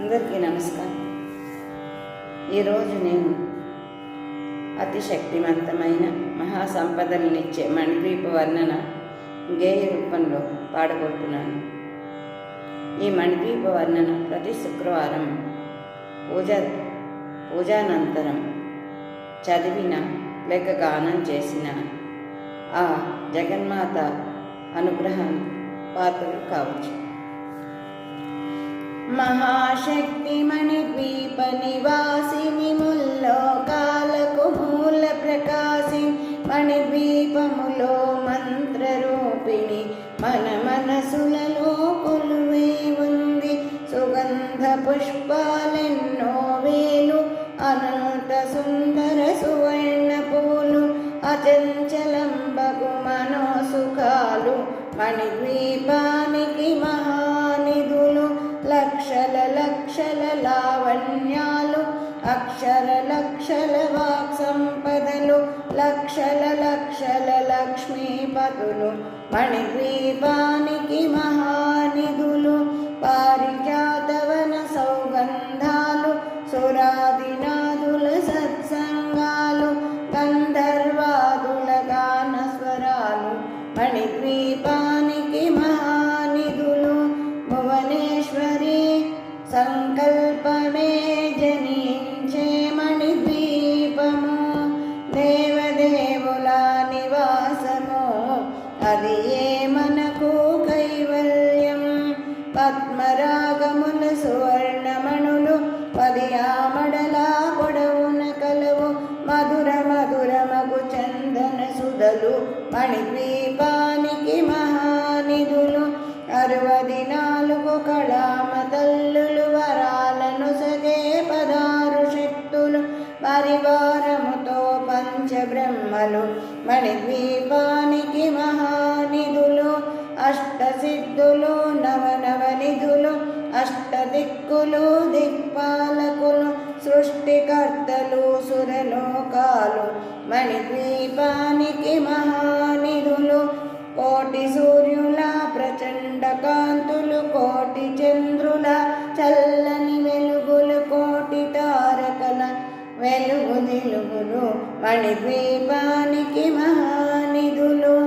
అందరికీ నమస్కారం. ఈరోజు నేను అతి శక్తివంతమైన మహాసంపదలనిచ్చే మణిద్వీప వర్ణన గేయ రూపంలో పాడబోతున్నాను. ఈ మణిద్వీప వర్ణన ప్రతి శుక్రవారం పూజానంతరం చదివిన లేక గానం చేసిన ఆ జగన్మాత అనుగ్రహం పాత్రలు కావచ్చు. మహాశక్తి మణిద్వీప నివాసిని ముల్లోకాలకు మూల ప్రకాశి మణిద్వీపములో మంత్రరూపిణి మన మనసులలో కొలువై ఉంది. సుగంధ పుష్పాలెన్నో వేలు అనంత సుందర సువర్ణ పూలు అచంచలంబగు మనోసుఖాలు మణిద్వీపానికి మహానిధులు. లక్షల లక్షల లావణ్యాలు అక్షర లక్షల వాక్ సంపదలు లక్షల లక్షల లక్ష్మీపతులు మణిద్వీపానికి మహానిధులు. పారిజాతవన సౌగంధాలు సురాదినాదుల సత్సంగాలు గంధర్వాదుల గాన స్వరాలు మణిద్వీపానికి మహానిధులు. భువనేశ్వరి సంకల్పమే జనించే మణిద్వీపము దేవదేవుల నివాసము అది ఏ మనకు కైవల్యం. పద్మరాగముల సువర్ణమణులు 10 ఆమడల పొడవున కలవు మధుర మధురమగు చందన సుధలు మణిద్వీపానికి మహానిధులు. 64 కళామ తల్లులు వరాలను సగే 16 శక్తులు పరివారముతో పంచబ్రహ్మలు మణిద్వీపానికి మహానిధులు. అష్టసిద్ధులు నవనవనిధులు అష్టదిక్కులు దిక్పాలకులు సృష్టికర్తలు సురలోకాలు మణిద్వీపానికి మహానిధులు. కోటి సూర్యుల ప్రచండ కాంతులు కోటి చంద్రుల చల్లని వెలుగులు కోటి తారకల వెలుగు దిలుగులు మణిద్వీపానికి మహానిధులు.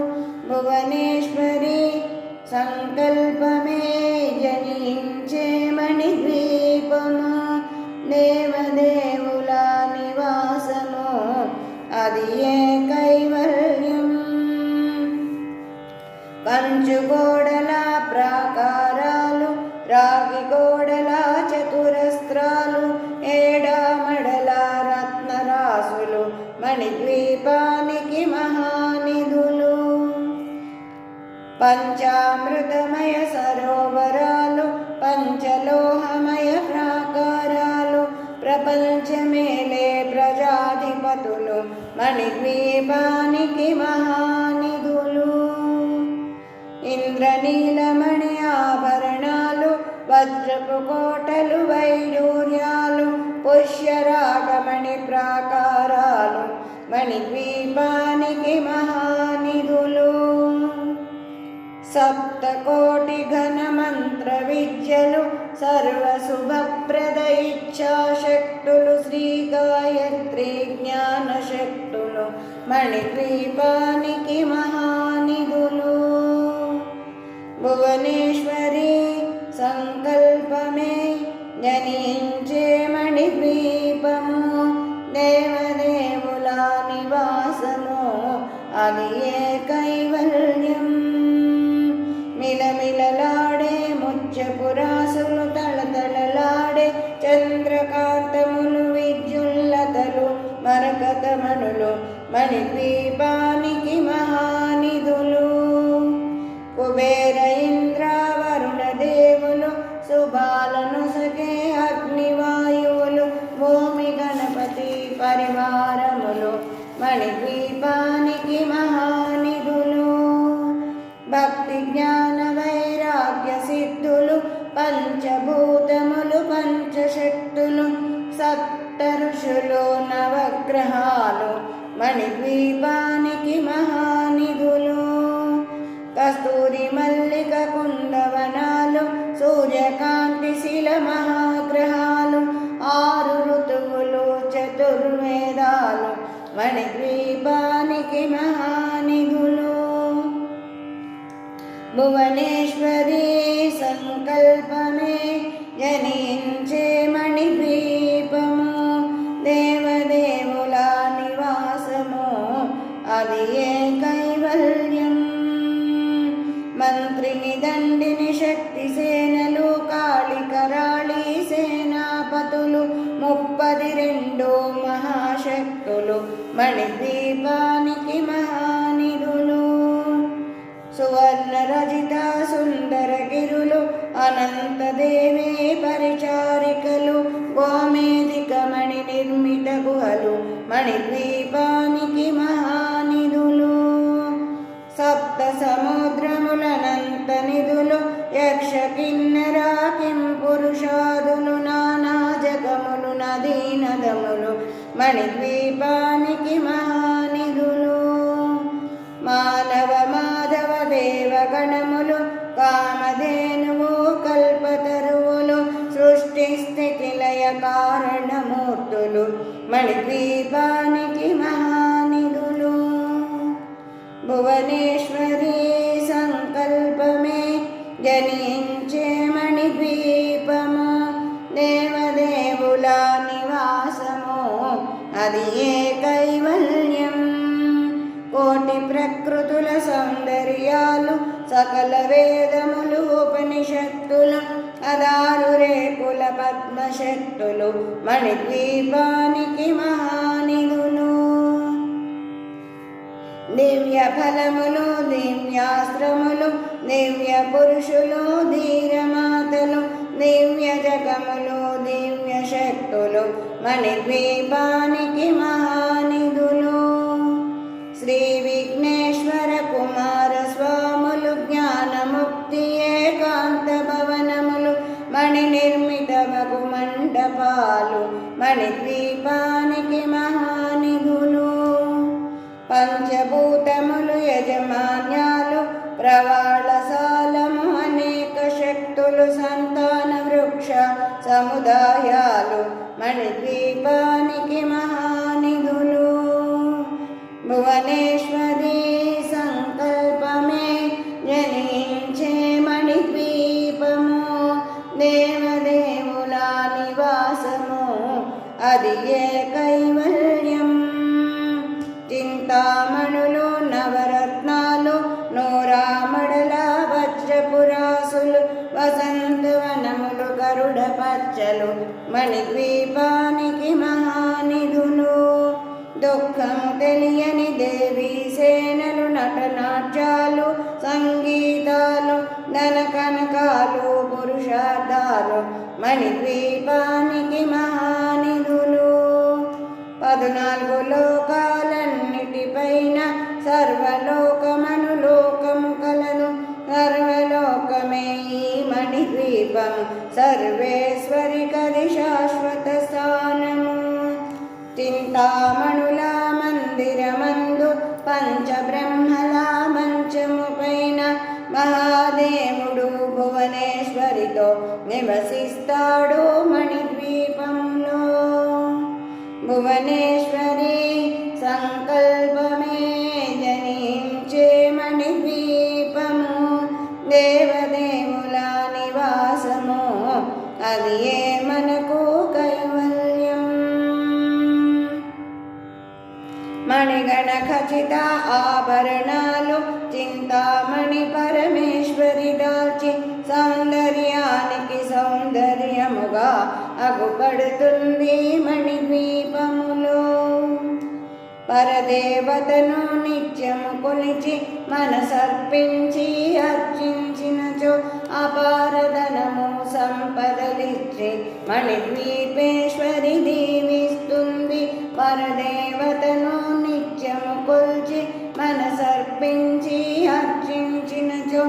భువనేశ్వరి సంకల్పమే జనించే మణిద్వీపము దేవదేవుల నివాసము అది ఏ కైవల్యం. కంచు గోడల ప్రాకారాలు రాగి గోడల చతురస్త్రాలు ఏడామడల రత్నరాసులు మణిద్వీపానికి మహానిధులు. పంచామృతమయ సరోవరాలు పంచలోహమయ ప్రాకారాలు ప్రపంచమేలే ప్రజాధిపతులు మణిద్వీపానికి మహానిధులు. ఇంద్రనీలమణి ఆభరణాలు వజ్రపు కోటలు వైడూర్యాలు పుష్యరాగమణి ప్రాకారాలు మణిద్వీపానికి మహానిధులు. సప్తకోటి ఘన మంత్ర విద్యలు సర్వశుభప్రద ఇచ్ఛాశక్తులు శ్రీ గాయత్రి జ్ఞాన శక్తులు మణిద్వీపానికి మహానిధులు. భువనేశ్వరి సంకల్పమే జనించే మణిద్వీపము దేవదేవుల నివాసము అది ఏ కైవల్యం. మిలమిలలాడే ముత్యపురాసులు తళతళలాడే చంద్రకాంతములు విద్యుల్లతలు మరకతమణులు మణిద్వీపానికి మహానిధులు. కుబేర ఇంద్ర వరుణ దేవులు శుభాలను సగే అగ్నివాయువులు భూమి గణపతి పరివారములు మణిద్వీపానికి మహానిధులు. భక్తి జ్ఞాన వైరాగ్య సిద్ధులు పంచభూతములు పంచశక్తులు సప్త ఋషులు నవగ్రహాలు మణిద్వీపానికి మహానిధులు. కస్తూరి మల్లిక కుందవనాలు సూర్యకాంతి శిల మహాగ్రహ మణిద్వీపానికి మహానిధులు. భువనేశ్వరి సంకల్పమే జనించే మణిద్వీపము, దేవదేవుల నివాసము అది ఏ కైవల్యం. మంత్రిని దండిని శక్తి సేనలు కాళికరాళి సేనాపతులు 32 మహాశక్తులు మణిద్వీపానికి మహానిధులు. సువర్ణ రజిత సుందర గిరులు అనంత దేవీ పరిచారికలు, గోమేధిక మణి నిర్మిత గుహలు మణిద్వీపానికి మహానిధులు. సప్త సముద్రములనంత నిధులు, యక్ష కిన్నెర కిం పురుషాదులు, నానా జగములు నదీ నదములు మణిద్వీపానికి మహానిధులు. మానవ మాధవ దేవగణములు, కామధేనువు కల్పతరువులు, సృష్టి స్థితి లయ కారణమూర్తులు మణిద్వీపానికి మహానిధులు. భువనేశ్వరి సంకల్పమే జనించే మణిద్వీపము, దేవదేవుల నివాసము అది ఏ కైవల్యం. కోటి ప్రకృతుల సౌందర్యాలు, సకల వేదములు ఉపనిషత్తులు, అదారు రేకుల పద్మశక్తులు మణిద్వీపానికి మహానిధులు. దివ్య ఫలములు, దివ్యాస్త్రములు, దివ్య పురుషులు, ధీరమాతలు, దివ్య జగములు, దివ్య శక్తులు మణిద్వీపానికి మహానిధులు. శ్రీ విఘ్నేశ్వర కుమార స్వాములు, జ్ఞానముక్తి ఏకాంత భవనములు, మణి నిర్మిత మగు మండపాలు మణిద్వీపానికి మహానిధులు. పంచభూతములు యజమాన్యాలు, ప్రవాళసాలము అనేక శక్తులు, సంతాన వృక్ష సముదాయాలు మణిద్వీపానికి మహానిధులు. భువనేశ్వరి సంకల్పమే జనించే మణిద్వీపము, దేవదేవుల నివాసము అది ఏ కైవల్యం. చింతామణులు నవరత్నాలు, నూరామడల వజ్రపురాసులు, వసంతవనములు గరుడ పచ్చలు మణిద్వీపానికి మహానిధులు. దుఃఖము తెలియని దేవీ సేనలు, నటనాట్యాలు, సంగీతాలు, ధన కనకాలు, పురుషార్థాలు మణిద్వీపానికి మహానిధులు. 14 లోకాలన్నిటిపైన సర్వలోకమనులోకము కలదు, సర్వలోకమే ఈ మణిద్వీపము, సర్వేశ్వరి కది శాశ్వత స్థానము. చింతామణుల మందిరమందు పంచబ్రహ్మల మంచము పైన మహాదేవుడు భువనేశ్వరితో నివసిస్తాడు మణిద్వీపంలో. భువనేశ్వరి సంకల్పమే జనించే మణిద్వీపము, దేవదేవుల నివాసము అది ఏ మనకు కైవల్యం. మణిగణ ఖచిత ఆభరణాలు, చింతామణి పరమేశ్వరి దాల్చి సౌందర్యానికి సౌందర్యముగా అగుపడుతుంది మణిద్వీపములో. పరదేవతను నిత్యము కొలిచి మనసర్పించి అర్చించినచో అపారధనము సంపదలిచ్చి మణిద్వీపేశ్వరి దీవిస్తుంది. పరదేవతను నిత్యము కొల్చి మనసర్పించి అర్చించినచో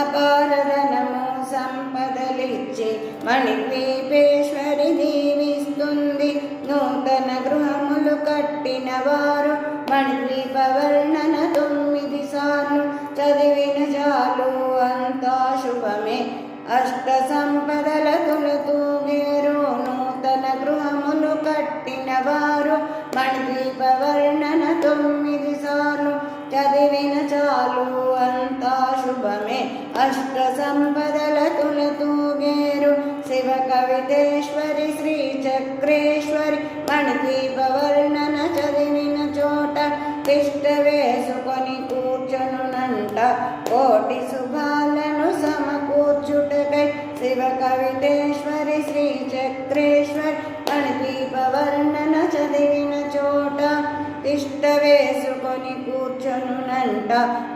అపారధనము సంపదలిచ్చి మణిద్వీపేశ్వరి దీవిస్తుంది. నూతన గృహములు కట్టిన వారు మణిద్వీప వర్ణన 9 సార్లు చదివిన చాలు అంతా శుభమే, అష్ట సంపదల తులతూగేరు. నూతన గృహములు కట్టిన వారు మణిద్వీప వర్ణన కవితేశ్వరి శ్రీచక్రేశ్వరి మణిదీపవర్ణన చదివిన చోట తిష్ట వేసుకొని కూర్చొనునంట కోటి శుభాలను సమకూర్చుటకై. శివ కవితేశ్వరి శ్రీచక్రేశ్వరి మణిదీపవర్ణన చదివిన చోట తిష్ట వేసుకొని కూర్చొనునంట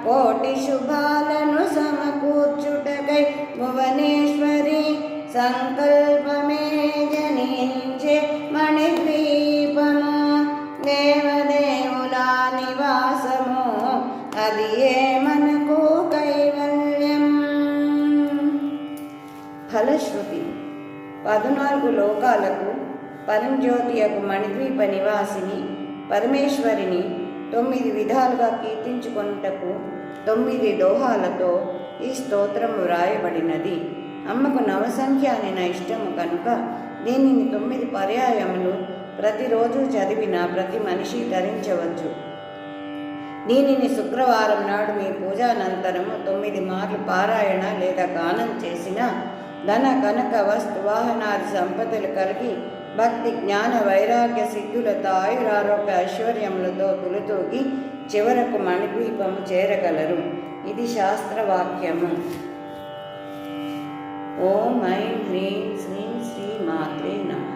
కోటి శుభాలను సమకూర్చుటకై. భువనేశ్వరి సంకల్పమే జనించే మణిద్వీపము దేవదేవుల నివాసము అది ఏ మనకు కైవల్యం. ఫలశ్రుతి 14 లోకాలకు పరంజ్యోతియకు మణిద్వీప నివాసిని పరమేశ్వరిని 9 విధాలుగా కీర్తించుకొనుటకు 9 దోహాలతో ఈ స్తోత్రము వ్రాయబడినది. అమ్మకు నవసంఖ్య అని నా ఇష్టము కనుక దీనిని 9 పర్యాయములు ప్రతిరోజు చదివిన ప్రతి మనిషి ధరించవచ్చు. దీనిని శుక్రవారం నాడు మీ పూజానంతరము 9 మార్లు పారాయణ లేదా గానం చేసిన ధన కనక వస్తు వాహనాది సంపదలు కలిగి భక్తి జ్ఞాన వైరాగ్య సిద్ధులతో ఆయురారోగ్య ఐశ్వర్యములతో తులుతూగి చివరకు మణిద్వీపము చేరగలరు. ఇది శాస్త్రవాక్యము. ఓం ఐం హ్రీం శ్రీం శ్రీ మాత్రే నమః.